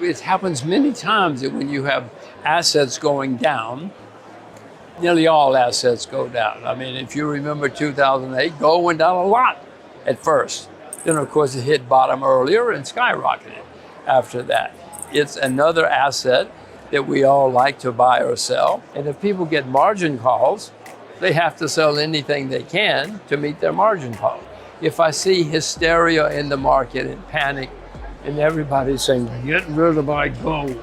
it happens many times that when you have assets going down, nearly all assets go down. I mean, if you remember 2008, gold went down a lot at first. Then, of course, it hit bottom earlier and skyrocketed after that. It's another asset that we all like to buy or sell. And if people get margin calls, they have to sell anything they can to meet their margin call. If I see hysteria in the market and panic, and everybody's saying, get rid of my gold,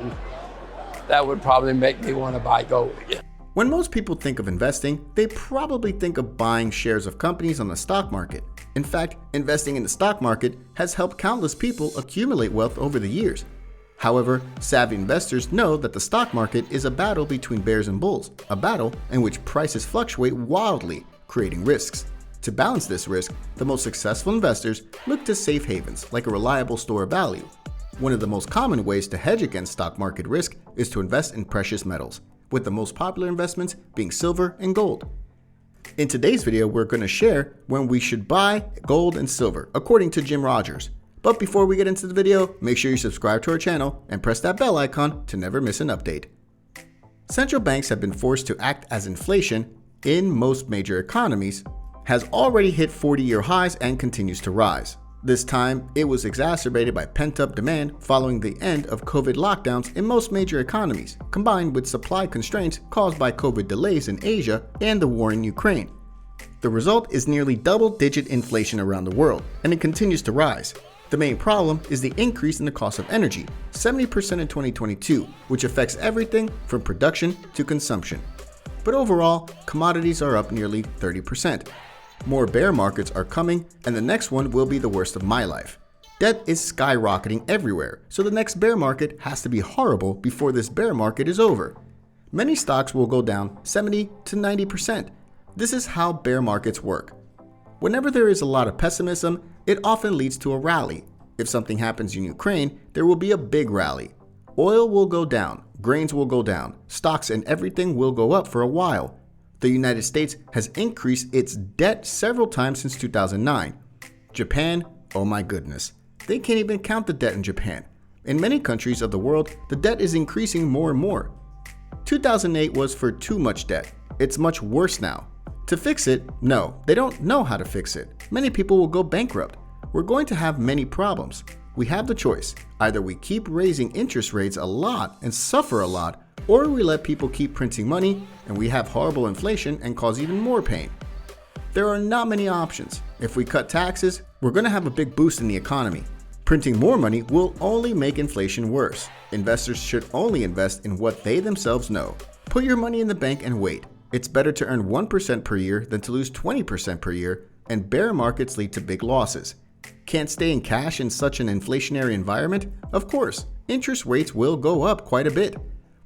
that would probably make me want to buy gold again. When most people think of investing, they probably think of buying shares of companies on the stock market. In fact, investing in the stock market has helped countless people accumulate wealth over the years. However, savvy investors know that the stock market is a battle between bears and bulls, a battle in which prices fluctuate wildly, creating risks. To balance this risk, the most successful investors look to safe havens like a reliable store of value. One of the most common ways to hedge against stock market risk is to invest in precious metals, with the most popular investments being silver and gold. In today's video, we're going to share when we should buy gold and silver, according to Jim Rogers. But before we get into the video, make sure you subscribe to our channel and press that bell icon to never miss an update. Central banks have been forced to act as inflation in most major economies has already hit 40-year highs and continues to rise. This time, it was exacerbated by pent-up demand following the end of COVID lockdowns in most major economies, combined with supply constraints caused by COVID delays in Asia and the war in Ukraine. The result is nearly double-digit inflation around the world, and it continues to rise. The main problem is the increase in the cost of energy, 70% in 2022, which affects everything from production to consumption. But overall, commodities are up nearly 30%. More bear markets are coming, and the next one will be the worst of my life. Debt is skyrocketing everywhere, so the next bear market has to be horrible before this bear market is over. Many stocks will go down 70 to 90%. This is how bear markets work. Whenever there is a lot of pessimism, it often leads to a rally. If something happens in Ukraine, there will be a big rally. Oil will go down, grains will go down, stocks and everything will go up for a while. The United States has increased its debt several times since 2009. Japan, oh my goodness. They can't even count the debt in Japan. In many countries of the world, the debt is increasing more and more. 2008 was for too much debt. It's much worse now. To fix it, no, they don't know how to fix it. Many people will go bankrupt. We're going to have many problems. We have the choice. Either we keep raising interest rates a lot and suffer a lot, or we let people keep printing money and we have horrible inflation and cause even more pain. There are not many options. If we cut taxes, we're going to have a big boost in the economy. Printing more money will only make inflation worse. Investors should only invest in what they themselves know. Put your money in the bank and wait. It's better to earn 1% per year than to lose 20% per year, and bear markets lead to big losses. Can't stay in cash in such an inflationary environment? Of course, interest rates will go up quite a bit.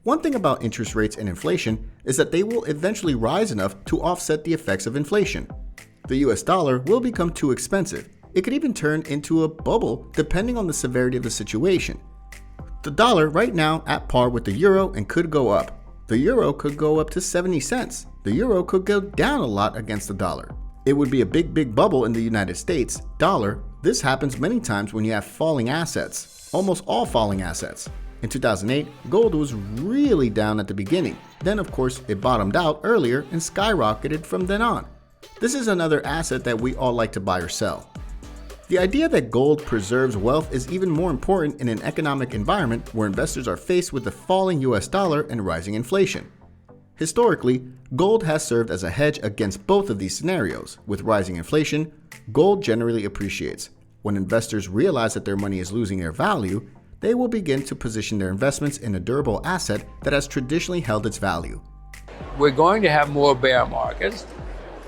One thing about interest rates and inflation is that they will eventually rise enough to offset the effects of inflation. The US dollar will become too expensive. It could even turn into a bubble depending on the severity of the situation. The dollar right now at par with the euro and could go up. The euro could go up to 70 cents. The euro could go down a lot against the dollar. It would be a big bubble in the United States dollar. This happens many times when you have falling assets, almost all falling assets. In 2008, gold was really down at the beginning. Then of course it bottomed out earlier and skyrocketed from then on. This is another asset that we all like to buy or sell. The idea that gold preserves wealth is even more important in an economic environment where investors are faced with the falling US dollar and rising inflation. Historically, gold has served as a hedge against both of these scenarios. With rising inflation, gold generally appreciates. When investors realize that their money is losing their value, they will begin to position their investments in a durable asset that has traditionally held its value. We're going to have more bear markets.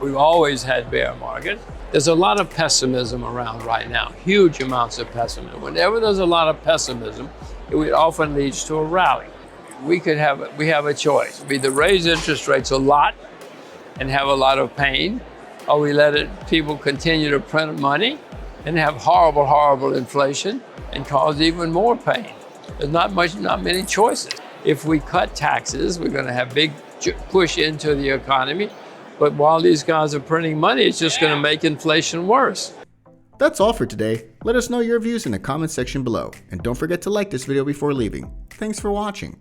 We've always had bear markets. There's a lot of pessimism around right now, huge amounts of pessimism. Whenever there's a lot of pessimism, it often leads to a rally. We have a choice. We either raise interest rates a lot and have a lot of pain, or we let people continue to print money and have horrible inflation and cause even more pain. There's not many choices. If we cut taxes, we're going to have big push into the economy. But while these guys are printing money, it's just going to make inflation worse. That's all for today. Let us know your views in the comments section below. And don't forget to like this video before leaving. Thanks for watching.